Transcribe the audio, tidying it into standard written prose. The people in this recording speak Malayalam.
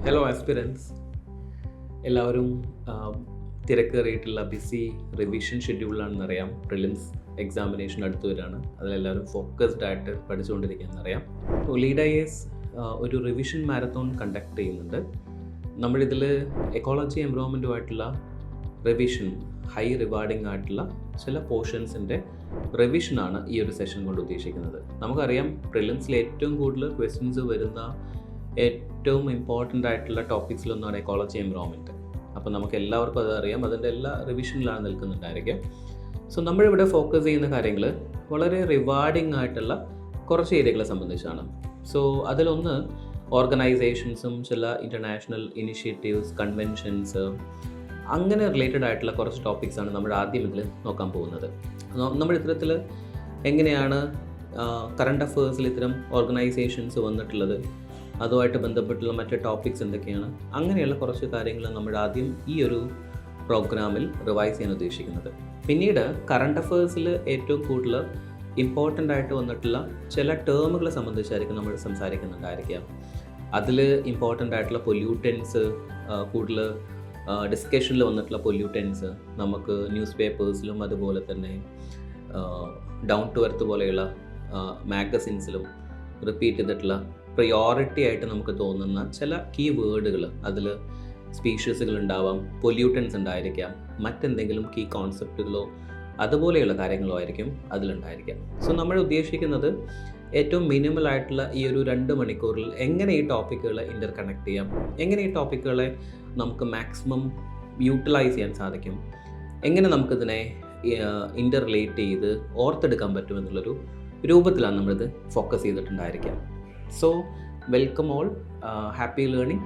ഹലോ ആസ്പിരൻസ്, എല്ലാവരും തിരക്കേറിയിട്ടുള്ള ബിസി റിവിഷൻ ഷെഡ്യൂളിലാണെന്നറിയാം. പ്രിലിംസ് എക്സാമിനേഷൻ അടുത്ത് വരികയാണ്. അതിലെല്ലാവരും ഫോക്കസ്ഡ് ആയിട്ട് പഠിച്ചുകൊണ്ടിരിക്കുകയെന്നറിയാം. ലീഡ് IAS ഒരു റിവിഷൻ മാരത്തോൺ കണ്ടക്ട് ചെയ്യുന്നുണ്ട്. നമ്മളിതിൽ എക്കോളജി എൻവയോൺമെൻറ്റുമായിട്ടുള്ള റിവിഷൻ, ഹൈ റിവാർഡിംഗ് ആയിട്ടുള്ള ചില പോർഷൻസിൻ്റെ റിവിഷനാണ് ഈ ഒരു സെഷൻ കൊണ്ട് ഉദ്ദേശിക്കുന്നത്. നമുക്കറിയാം, പ്രിലിംസിൽ ഏറ്റവും കൂടുതൽ ക്വസ്റ്റ്യൻസ് വരുന്ന ഏറ്റവും ഇമ്പോർട്ടൻ്റ് ആയിട്ടുള്ള ടോപ്പിക്സിലൊന്നാണ് എക്കോളജി എൻവയോൺമെൻറ്റ്. അപ്പോൾ നമുക്ക് എല്ലാവർക്കും അതറിയാം, അതിൻ്റെ എല്ലാ റിവിഷനിലാണ് നിൽക്കുന്നുണ്ടായിരിക്കും. സോ നമ്മളിവിടെ ഫോക്കസ് ചെയ്യുന്ന കാര്യങ്ങൾ വളരെ റിവാർഡിംഗ് ആയിട്ടുള്ള കുറച്ച് ഏരിയകളെ സംബന്ധിച്ചാണ്. സോ അതിലൊന്ന് ഓർഗനൈസേഷൻസും ചില ഇൻ്റർനാഷണൽ ഇനിഷ്യേറ്റീവ്സ്, കൺവെൻഷൻസ്, അങ്ങനെ റിലേറ്റഡ് ആയിട്ടുള്ള കുറച്ച് ടോപ്പിക്സാണ് നമ്മൾ ആദ്യം ഇതിൽ നോക്കാൻ പോകുന്നത്. നമ്മൾ ഇത്തരത്തിൽ എങ്ങനെയാണ് കറണ്ട് അഫേഴ്സിൽ ഇത്തരം ഓർഗനൈസേഷൻസ് വന്നിട്ടുള്ളത്, അതുമായിട്ട് ബന്ധപ്പെട്ടുള്ള മറ്റ് ടോപ്പിക്സ് എന്തൊക്കെയാണ്, അങ്ങനെയുള്ള കുറച്ച് കാര്യങ്ങൾ നമ്മൾ ആദ്യം ഈ ഒരു പ്രോഗ്രാമിൽ റിവൈസ് ചെയ്യാൻ ഉദ്ദേശിക്കുന്നത്. പിന്നീട് കറണ്ട് അഫേഴ്സിൽ ഏറ്റവും കൂടുതൽ ഇമ്പോർട്ടൻ്റ് ആയിട്ട് വന്നിട്ടുള്ള ചില ടേമുകളെ സംബന്ധിച്ചായിരിക്കും നമ്മൾ സംസാരിക്കുന്നുണ്ടായിരിക്കാം. അതിൽ ഇമ്പോർട്ടൻ്റ് ആയിട്ടുള്ള പൊല്യൂട്ടൻസ്, കൂടുതൽ ഡിസ്കഷനിൽ വന്നിട്ടുള്ള പൊല്യൂട്ടൻസ് നമുക്ക് ന്യൂസ് പേപ്പേഴ്സിലും അതുപോലെ തന്നെ ഡൗൺ ടു എർത്ത് പോലെയുള്ള മാഗസിൻസിലും റിപ്പീറ്റ് ചെയ്തിട്ടുള്ള പ്രയോറിറ്റി ആയിട്ട് നമുക്ക് തോന്നുന്ന ചില കീ വേർഡുകൾ, അതിൽ സ്പീഷീസുകൾ ഉണ്ടാവാം, പൊല്യൂട്ടൻസ് ഉണ്ടായിരിക്കാം, മറ്റെന്തെങ്കിലും കീ കോൺസെപ്റ്റുകളോ അതുപോലെയുള്ള കാര്യങ്ങളോ ആയിരിക്കും അതിലുണ്ടായിരിക്കാം. സോ നമ്മൾ ഉദ്ദേശിക്കുന്നത് ഏറ്റവും മിനിമൽ ആയിട്ടുള്ള ഈ ഒരു 2 മണിക്കൂറിൽ എങ്ങനെ ഈ ടോപ്പിക്കുകളെ ഇൻ്റർ കണക്ട് ചെയ്യാം, എങ്ങനെ ഈ ടോപ്പിക്കുകളെ നമുക്ക് മാക്സിമം യൂട്ടിലൈസ് ചെയ്യാൻ സാധിക്കും, എങ്ങനെ നമുക്കിതിനെ ഇൻ്റർ റിലേറ്റ് ചെയ്ത് ഓർത്തെടുക്കാൻ പറ്റുമെന്നുള്ളൊരു രൂപത്തിലാണ് നമ്മളിത് ഫോക്കസ് ചെയ്തിട്ടുണ്ടായിരിക്കാം. So welcome all, happy learning.